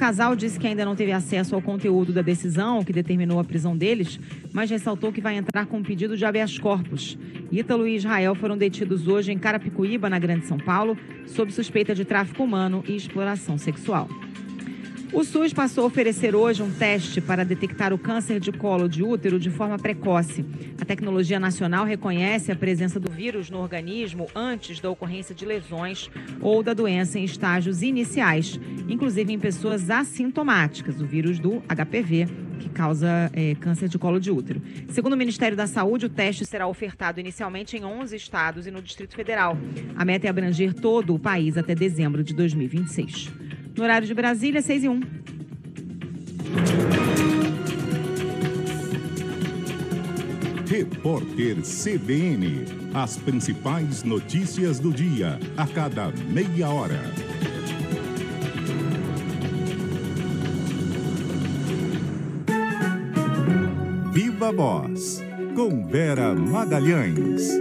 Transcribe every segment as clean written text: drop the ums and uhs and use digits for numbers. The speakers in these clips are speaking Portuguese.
casal disse que ainda não teve acesso ao conteúdo da decisão que determinou a prisão deles, mas ressaltou que vai entrar com um pedido de habeas corpus. Ítalo e Israel foram detidos hoje em Carapicuíba, na Grande São Paulo, sob suspeita de tráfico humano e exploração sexual. O SUS passou a oferecer hoje um teste para detectar o câncer de colo de útero de forma precoce. A tecnologia nacional reconhece a presença do vírus no organismo antes da ocorrência de lesões ou da doença em estágios iniciais, inclusive em pessoas assintomáticas, o vírus do HPV, que causa câncer de colo de útero. Segundo o Ministério da Saúde, o teste será ofertado inicialmente em 11 estados e no Distrito Federal. A meta é abranger todo o país até dezembro de 2026. No horário de Brasília, 6h01. Repórter CBN. As principais notícias do dia, a cada meia hora. Viva Voz, com Vera Magalhães.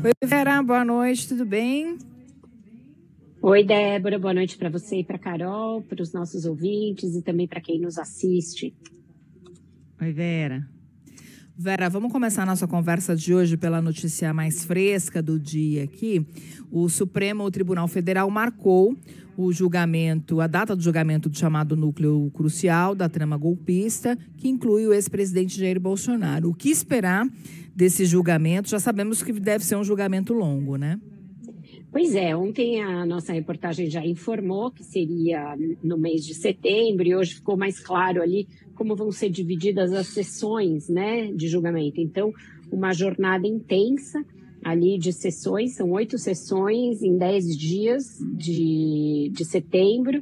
Oi, Vera, boa noite, tudo bem? Oi, Débora, boa noite para você e para a Carol, para os nossos ouvintes e também para quem nos assiste. Oi, Vera. Vera, vamos começar a nossa conversa de hoje pela notícia mais fresca do dia aqui. O Supremo Tribunal Federal marcou o julgamento, a data do julgamento do chamado núcleo crucial da trama golpista, que inclui o ex-presidente Jair Bolsonaro. O que esperar desse julgamento? Já sabemos que deve ser um julgamento longo, né? Pois é, ontem a nossa reportagem já informou que seria no mês de setembro e hoje ficou mais claro ali como vão ser divididas as sessões, né, de julgamento. Então, uma jornada intensa ali de sessões, são 8 sessões em 10 dias de setembro,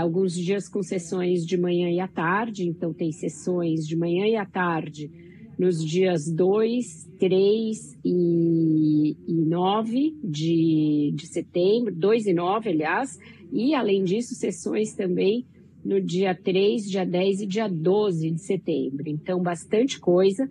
alguns dias com sessões de manhã e à tarde, então tem sessões de manhã e à tarde nos dias 2, 3 e 9 de setembro, 2 e 9, aliás, e além disso, sessões também no dia 3, dia 10 e dia 12 de setembro. Então, bastante coisa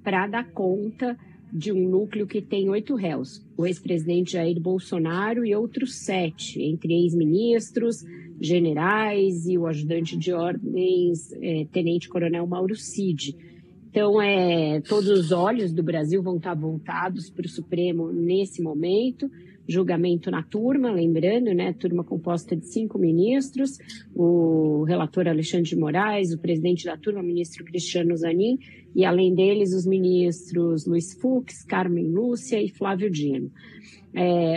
para dar conta de um núcleo que tem 8 réus. O ex-presidente Jair Bolsonaro e outros 7, entre ex-ministros, generais e o ajudante de ordens, tenente-coronel Mauro Cid. Então, todos os olhos do Brasil vão estar voltados para o Supremo nesse momento. Julgamento na turma, lembrando, né? Turma composta de 5 ministros, o relator Alexandre de Moraes, o presidente da turma, o ministro Cristiano Zanin, e além deles os ministros Luiz Fux, Carmen Lúcia e Flávio Dino.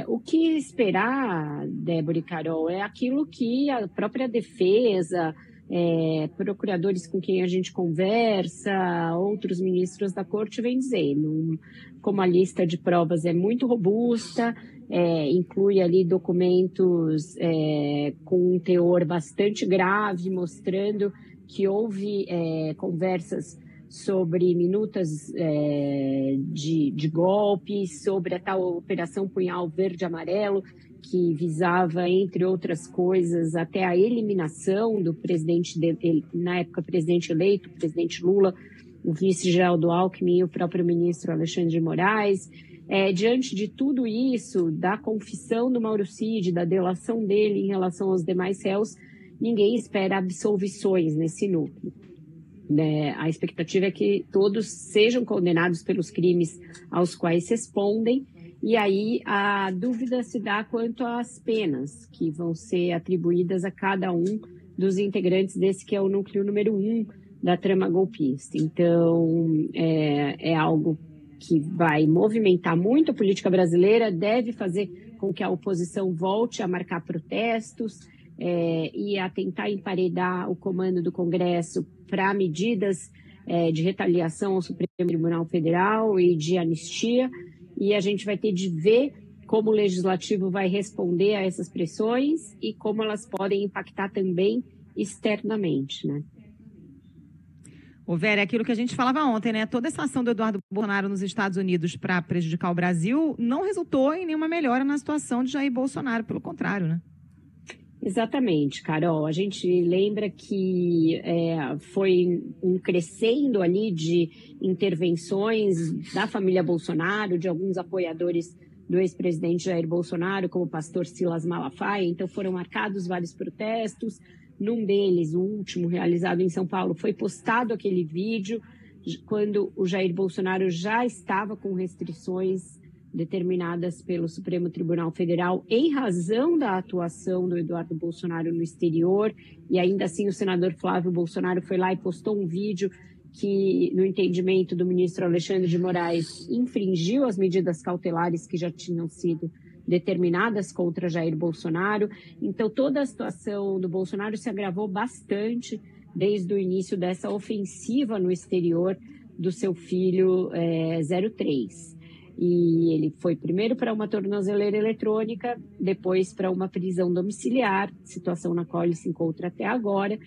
O que esperar, Débora e Carol, é aquilo que a própria defesa, procuradores com quem a gente conversa, outros ministros da corte vem dizendo, como a lista de provas é muito robusta, inclui ali documentos com um teor bastante grave, mostrando que houve conversas sobre minutas de golpe, sobre a tal Operação Punhal Verde e Amarelo, que visava, entre outras coisas, até a eliminação do presidente, na época presidente eleito, o presidente Lula, o vice Geraldo Alckmin e o próprio ministro Alexandre de Moraes. Diante de tudo isso, da confissão do Mauro Cid, da delação dele em relação aos demais réus, ninguém espera absolvições nesse núcleo. A expectativa é que todos sejam condenados pelos crimes aos quais respondem, e aí a dúvida se dá quanto às penas que vão ser atribuídas a cada um dos integrantes desse que é o núcleo número 1 da trama golpista. Então, é algo que vai movimentar muito a política brasileira, deve fazer com que a oposição volte a marcar protestos e a tentar emparedar o comando do Congresso para medidas de retaliação ao Supremo Tribunal Federal e de anistia. E a gente vai ter de ver como o Legislativo vai responder a essas pressões e como elas podem impactar também externamente, né? Ô, Vera, é aquilo que a gente falava ontem, né? Toda essa ação do Eduardo Bolsonaro nos Estados Unidos para prejudicar o Brasil não resultou em nenhuma melhora na situação de Jair Bolsonaro, pelo contrário, né? Exatamente, Carol. A gente lembra que foi um crescendo ali de intervenções da família Bolsonaro, de alguns apoiadores do ex-presidente Jair Bolsonaro, como o pastor Silas Malafaia. Então foram marcados vários protestos. Num deles, o último realizado em São Paulo, foi postado aquele vídeo quando o Jair Bolsonaro já estava com restrições determinadas pelo Supremo Tribunal Federal em razão da atuação do Eduardo Bolsonaro no exterior, e ainda assim o senador Flávio Bolsonaro foi lá e postou um vídeo que, no entendimento do ministro Alexandre de Moraes, infringiu as medidas cautelares que já tinham sido determinadas contra Jair Bolsonaro. Então toda a situação do Bolsonaro se agravou bastante desde o início dessa ofensiva no exterior do seu filho 03. E ele foi primeiro para uma tornozeleira eletrônica, depois para uma prisão domiciliar, situação na qual ele se encontra até agora.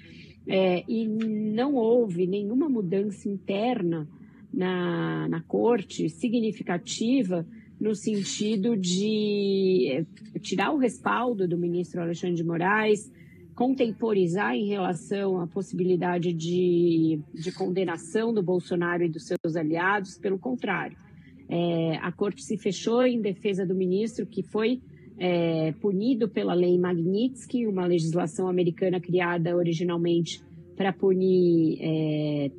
E não houve nenhuma mudança interna na corte significativa no sentido de tirar o respaldo do ministro Alexandre de Moraes, contemporizar em relação à possibilidade de condenação do Bolsonaro e dos seus aliados. Pelo contrário, a corte se fechou em defesa do ministro, que foi punido pela lei Magnitsky, uma legislação americana criada originalmente para punir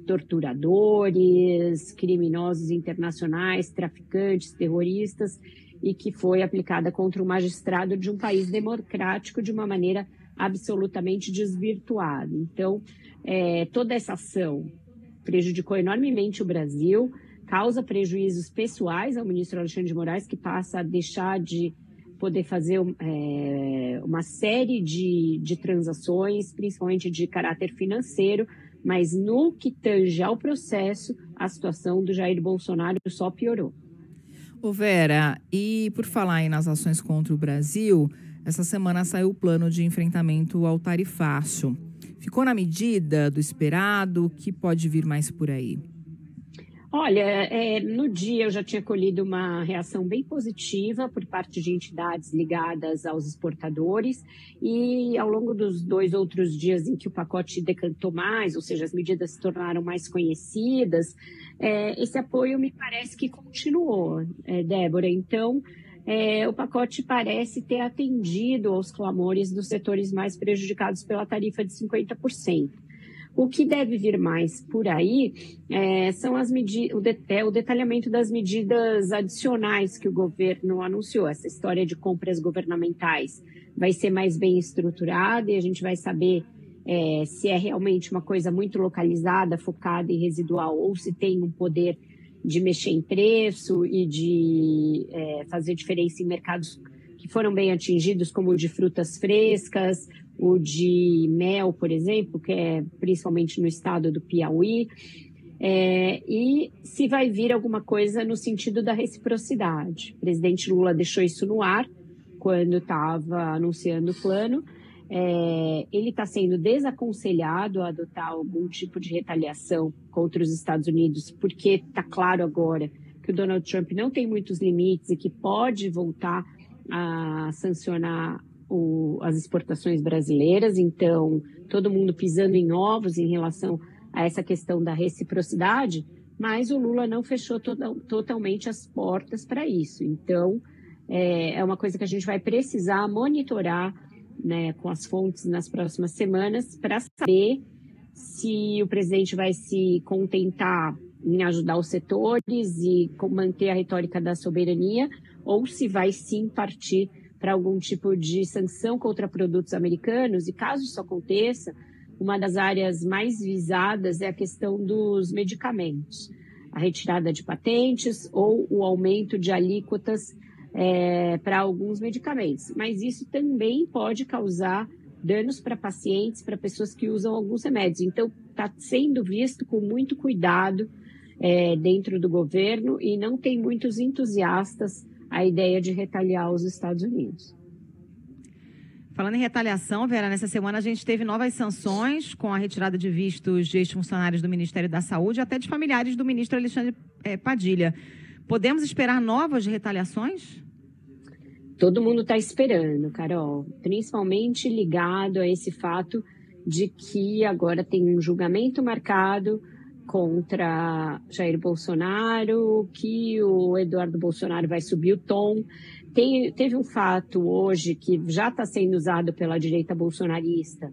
torturadores, criminosos internacionais, traficantes, terroristas, e que foi aplicada contra um magistrado de um país democrático de uma maneira absolutamente desvirtuada. Então, toda essa ação prejudicou enormemente o Brasil, causa prejuízos pessoais ao ministro Alexandre de Moraes, que passa a deixar de poder fazer uma série de transações, principalmente de caráter financeiro, mas no que tange ao processo, a situação do Jair Bolsonaro só piorou. Ô Vera, e por falar aí nas ações contra o Brasil, essa semana saiu o plano de enfrentamento ao tarifácio. Ficou na medida do esperado? O que pode vir mais por aí? Olha, no dia eu já tinha colhido uma reação bem positiva por parte de entidades ligadas aos exportadores, e ao longo dos 2 outros dias em que o pacote decantou mais, ou seja, as medidas se tornaram mais conhecidas, esse apoio me parece que continuou, Débora. Então, o pacote parece ter atendido aos clamores dos setores mais prejudicados pela tarifa de 50%. O que deve vir mais por aí são o detalhamento das medidas adicionais que o governo anunciou. Essa história de compras governamentais vai ser mais bem estruturada e a gente vai saber se é realmente uma coisa muito localizada, focada e residual, ou se tem um poder de mexer em preço e de fazer diferença em mercados que foram bem atingidos, como o de frutas frescas, o de mel, por exemplo, que é principalmente no estado do Piauí, e se vai vir alguma coisa no sentido da reciprocidade. O presidente Lula deixou isso no ar quando estava anunciando o plano. Ele está sendo desaconselhado a adotar algum tipo de retaliação contra os Estados Unidos, porque está claro agora que o Donald Trump não tem muitos limites e que pode voltar a sancionar as exportações brasileiras. Então, todo mundo pisando em ovos em relação a essa questão da reciprocidade, mas o Lula não fechou totalmente as portas para isso. Então, é uma coisa que a gente vai precisar monitorar, né, com as fontes nas próximas semanas, para saber se o presidente vai se contentar em ajudar os setores e manter a retórica da soberania, ou se vai sim partir para algum tipo de sanção contra produtos americanos. E caso isso aconteça, uma das áreas mais visadas é a questão dos medicamentos, a retirada de patentes ou o aumento de alíquotas para alguns medicamentos. Mas isso também pode causar danos para pacientes, para pessoas que usam alguns remédios. Então, está sendo visto com muito cuidado dentro do governo, e não tem muitos entusiastas a ideia de retaliar os Estados Unidos. Falando em retaliação, Vera, nessa semana a gente teve novas sanções com a retirada de vistos de ex-funcionários do Ministério da Saúde, até de familiares do ministro Alexandre Padilha. Podemos esperar novas retaliações? Todo mundo está esperando, Carol, principalmente ligado a esse fato de que agora tem um julgamento marcado contra Jair Bolsonaro, que o Eduardo Bolsonaro vai subir o tom. Teve um fato hoje que já está sendo usado pela direita bolsonarista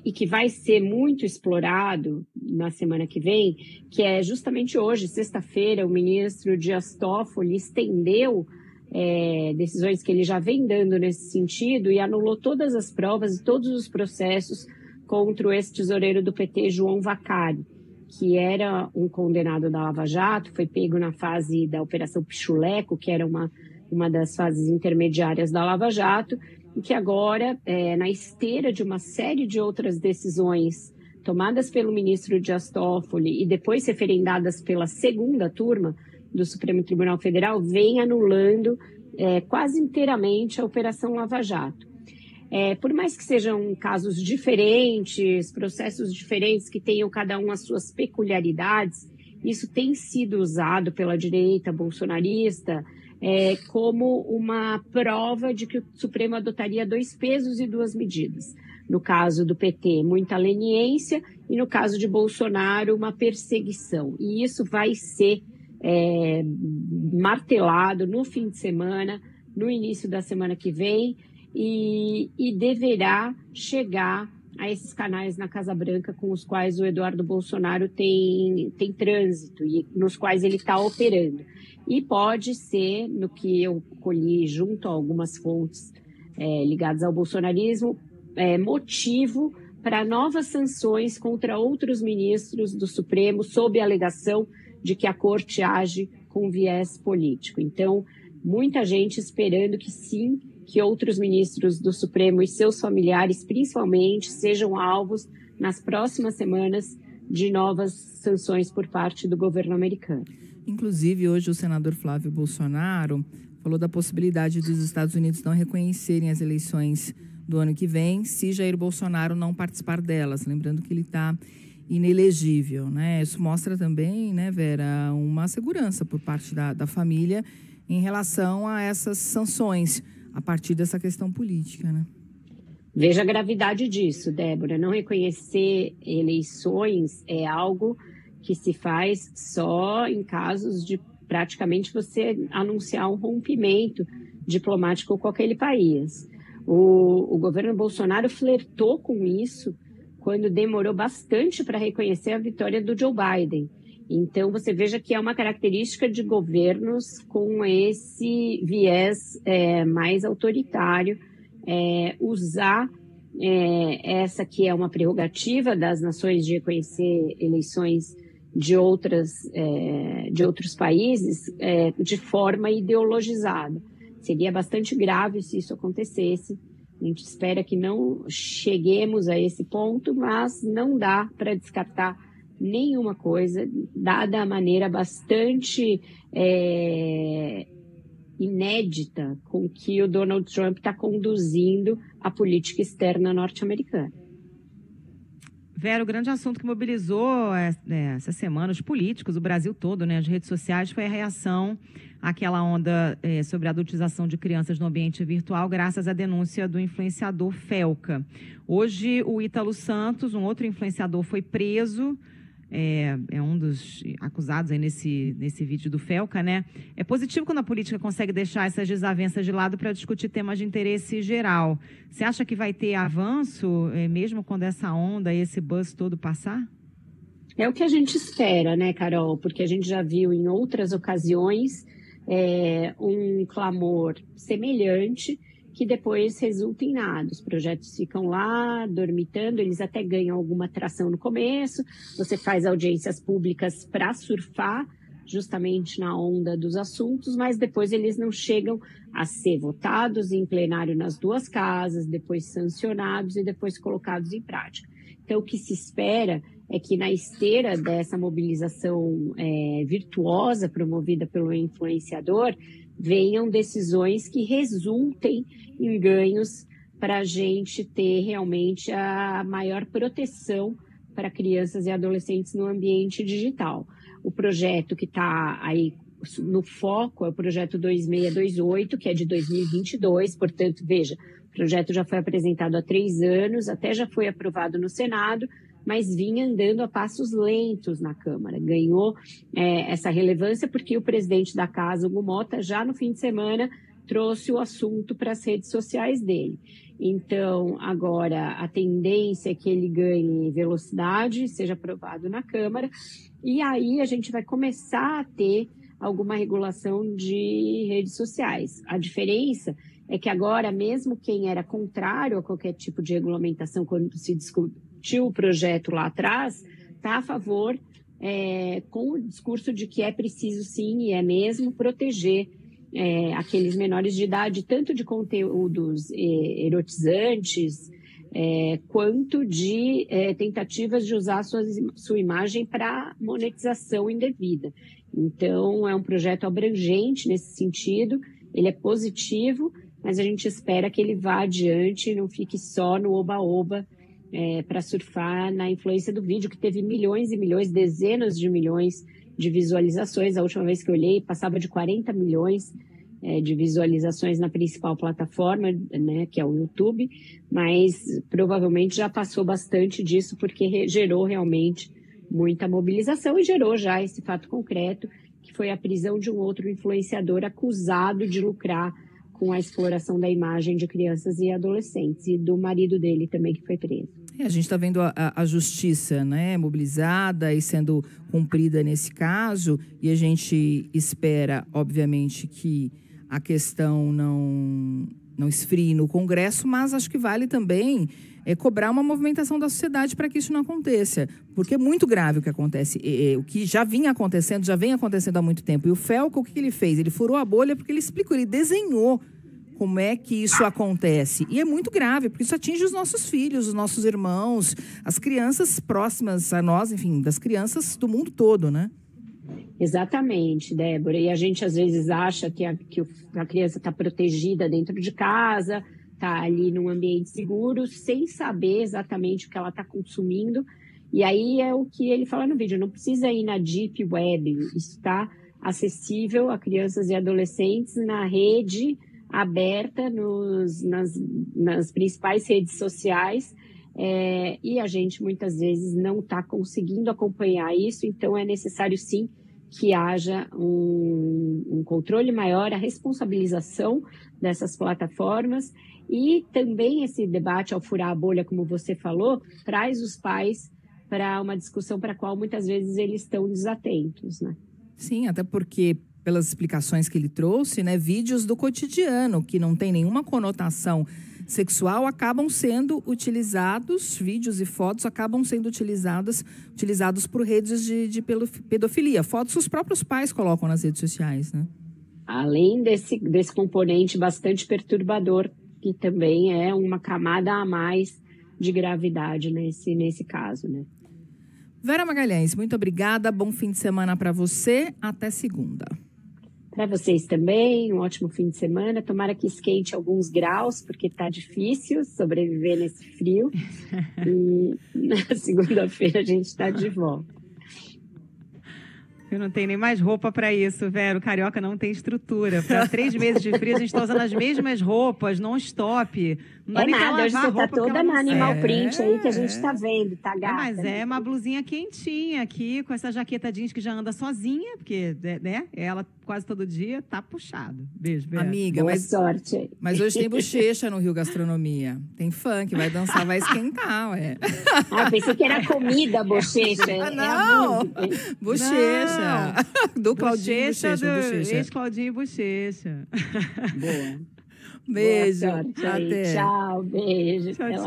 e que vai ser muito explorado na semana que vem, que é justamente hoje, sexta-feira, o ministro Dias Toffoli estendeu decisões que ele já vem dando nesse sentido e anulou todas as provas e todos os processos contra o ex-tesoureiro do PT, João Vacari, que era um condenado da Lava Jato, foi pego na fase da Operação Pichuleco, que era uma das fases intermediárias da Lava Jato, e que agora, na esteira de uma série de outras decisões tomadas pelo ministro Dias Toffoli e depois referendadas pela segunda turma do Supremo Tribunal Federal, vem anulando quase inteiramente a Operação Lava Jato. Por mais que sejam casos diferentes, processos diferentes, que tenham cada um as suas peculiaridades, isso tem sido usado pela direita bolsonarista como uma prova de que o Supremo adotaria 2 pesos e 2 medidas. No caso do PT, muita leniência, e no caso de Bolsonaro, uma perseguição. E isso vai ser martelado no fim de semana, no início da semana que vem, e deverá chegar a esses canais na Casa Branca com os quais o Eduardo Bolsonaro tem trânsito e nos quais ele está operando. E pode ser, no que eu colhi junto a algumas fontes ligadas ao bolsonarismo, motivo para novas sanções contra outros ministros do Supremo sob a alegação de que a Corte age com viés político. Então, muita gente esperando que sim, que outros ministros do Supremo e seus familiares, principalmente, sejam alvos nas próximas semanas de novas sanções por parte do governo americano. Inclusive, hoje o senador Flávio Bolsonaro falou da possibilidade dos Estados Unidos não reconhecerem as eleições do ano que vem se Jair Bolsonaro não participar delas. Lembrando que ele está inelegível, né? Isso mostra também, né, Vera, uma segurança por parte da família em relação a essas sanções a partir dessa questão política, né? Veja a gravidade disso, Débora. Não reconhecer eleições é algo que se faz só em casos de praticamente você anunciar um rompimento diplomático com aquele país. O governo Bolsonaro flertou com isso quando demorou bastante para reconhecer a vitória do Joe Biden. Então, você veja que é uma característica de governos com esse viés mais autoritário, usar essa que é uma prerrogativa das nações de reconhecer eleições de outros países de forma ideologizada. Seria bastante grave se isso acontecesse. A gente espera que não cheguemos a esse ponto, mas não dá para descartar nenhuma coisa, dada a maneira bastante inédita com que o Donald Trump está conduzindo a política externa norte-americana. Vera, o grande assunto que mobilizou essa semana os políticos, o Brasil todo, né, as redes sociais, foi a reação àquela onda sobre a adultização de crianças no ambiente virtual, graças à denúncia do influenciador Felca. Hoje, o Ítalo Santos, um outro influenciador, foi preso. É um dos acusados aí nesse vídeo do Felca, né? É positivo quando a política consegue deixar essas desavenças de lado para discutir temas de interesse geral. Você acha que vai ter avanço, mesmo quando essa onda, esse buzz todo passar? É o que a gente espera, né, Carol? Porque a gente já viu em outras ocasiões um clamor semelhante que depois resulta em nada. Os projetos ficam lá, dormitando, eles até ganham alguma tração no começo, você faz audiências públicas para surfar justamente na onda dos assuntos, mas depois eles não chegam a ser votados em plenário nas 2 casas, depois sancionados e depois colocados em prática. Então, o que se espera é que na esteira dessa mobilização virtuosa promovida pelo influenciador, venham decisões que resultem em ganhos para a gente ter realmente a maior proteção para crianças e adolescentes no ambiente digital. O projeto que está aí no foco é o projeto 2628, que é de 2022, portanto, veja, o projeto já foi apresentado há 3 anos, até já foi aprovado no Senado, mas vinha andando a passos lentos na Câmara. Ganhou essa relevância porque o presidente da Casa, Hugo Mota, já no fim de semana trouxe o assunto para as redes sociais dele. Então, agora, a tendência é que ele ganhe velocidade, seja aprovado na Câmara, e aí a gente vai começar a ter alguma regulação de redes sociais. A diferença é que agora, mesmo quem era contrário a qualquer tipo de regulamentação, quando se discutiu o projeto lá atrás, está a favor, com o discurso de que é preciso sim, e é mesmo, proteger aqueles menores de idade, tanto de conteúdos erotizantes, quanto de tentativas de usar sua imagem para monetização indevida. Então, é um projeto abrangente nesse sentido, ele é positivo, mas a gente espera que ele vá adiante e não fique só no oba-oba para surfar na influência do vídeo, que teve milhões e milhões, dezenas de milhões de visualizações. A última vez que eu olhei, passava de 40 milhões de visualizações na principal plataforma, né, que é o YouTube, mas provavelmente já passou bastante disso, porque gerou realmente muita mobilização e gerou já esse fato concreto, que foi a prisão de um outro influenciador acusado de lucrar com a exploração da imagem de crianças e adolescentes, e do marido dele também, que foi preso. A gente está vendo a justiça, né, mobilizada e sendo cumprida nesse caso, e a gente espera, obviamente, que a questão não esfrie no Congresso, mas acho que vale também cobrar uma movimentação da sociedade para que isso não aconteça, porque é muito grave o que acontece, o que já vem acontecendo há muito tempo. E o Felco, o que ele fez? Ele furou a bolha porque ele explicou, ele desenhou como é que isso acontece. E é muito grave, porque isso atinge os nossos filhos, os nossos irmãos, as crianças próximas a nós, enfim, das crianças do mundo todo, né? Exatamente, Débora. E a gente às vezes acha que a criança está protegida dentro de casa, está ali num ambiente seguro, sem saber exatamente o que ela está consumindo. E aí é o que ele fala no vídeo, não precisa ir na Deep Web, isso está acessível a crianças e adolescentes na rede aberta, nas principais redes sociais, e a gente muitas vezes não está conseguindo acompanhar isso, então é necessário sim que haja um controle maior, a responsabilização dessas plataformas, e também esse debate, ao furar a bolha, como você falou, traz os pais para uma discussão para a qual muitas vezes eles estão desatentos, né? Sim, até porque, pelas explicações que ele trouxe, né, vídeos do cotidiano, que não tem nenhuma conotação sexual, acabam sendo utilizados, vídeos e fotos acabam sendo utilizados por redes de pedofilia. Fotos que os próprios pais colocam nas redes sociais, né? Além desse componente bastante perturbador, que também é uma camada a mais de gravidade nesse caso, né? Vera Magalhães, muito obrigada. Bom fim de semana para você. Até segunda. Para vocês também, um ótimo fim de semana. Tomara que esquente alguns graus, porque tá difícil sobreviver nesse frio. E na segunda-feira a gente está de volta. Eu não tenho nem mais roupa para isso, Vera. O carioca não tem estrutura. Para 3 meses de frio, a gente está usando as mesmas roupas, non-stop. Não dá nem pra nada, hoje lavar você a tá roupa toda na Animal Print aí que a gente tá vendo, tá gata. Mas é uma blusinha quentinha aqui, com essa jaqueta jeans que já anda sozinha, porque, né, ela quase todo dia, tá puxado. Beijo, Vera. Amiga, boa sorte aí. Mas hoje tem bochecha no Rio Gastronomia. Tem funk, vai dançar, vai esquentar, ué. Ah, pensei que era comida, bochecha. Não, bochecha. Não. Do Claudinho Bochecha. Ex-Claudinho e Bochecha. Boa. Beijo. Boa sorte aí. Até. Tchau, beijo. Tchau, tchau.